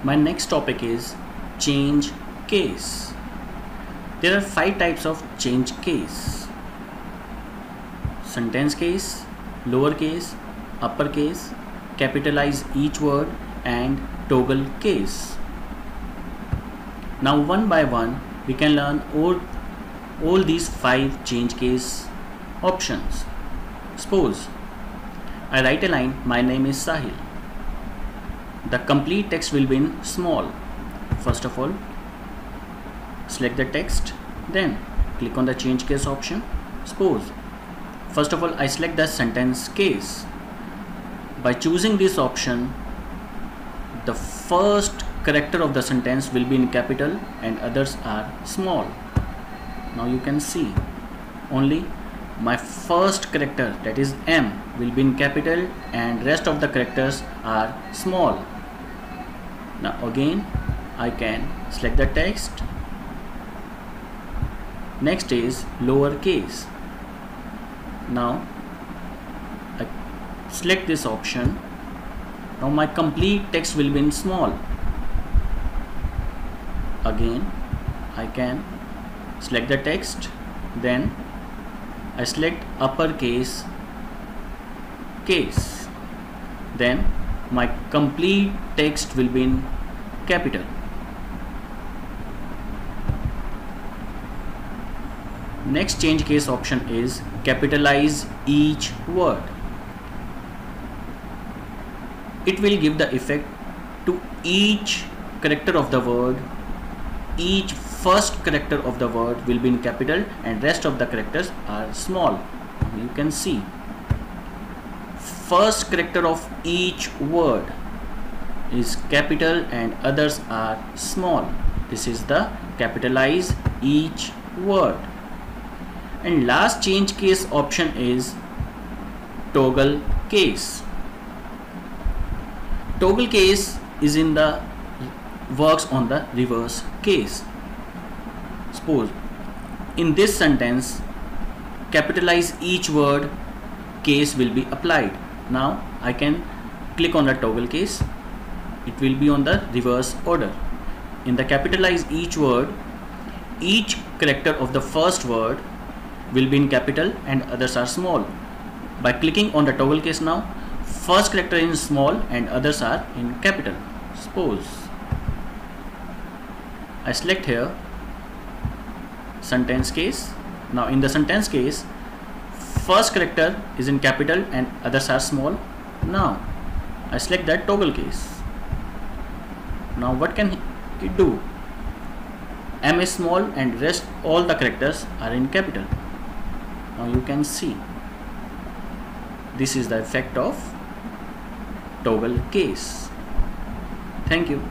My next topic is change case. There are 5 types of change case: sentence case, lower case, upper case, capitalize each word, and toggle case. Now one by one we can learn all these 5 change case options. Suppose I write a line, my name is Sahil. The complete text will be in small. First of all, select the text, then click on the change case option. Suppose first of all I select the sentence case. By choosing this option, the first character of the sentence will be in capital and others are small. Now you can see only my first character, that is M, will be in capital and rest of the characters are small. Now again I can select the text. Next is lower case. Now I select this option. Now my complete text will be in small. Again I can select the text, then I select uppercase case, then my complete text will be in capital. Next change case option is capitalize each word. It will give the effect to each character of the word. Each first character of the word will be in capital and rest of the characters are small. You can see first character of each word is capital and others are small. This is the capitalize each word. And last change case option is toggle case. Toggle case is in the works on the reverse case. Suppose in this sentence capitalize each word case will be applied. Now I can click on the toggle case. It will be on the reverse order. In the capitalize each word, each character of the first word will be in capital and others are small. By clicking on the toggle case now, first character is small and others are in capital. Suppose I select here sentence case. Now in the sentence case, first character is in capital and others are small. Now I select that toggle case. Now what can it do? M is small and rest all the characters are in capital. Now you can see this is the effect of toggle case. Thank you.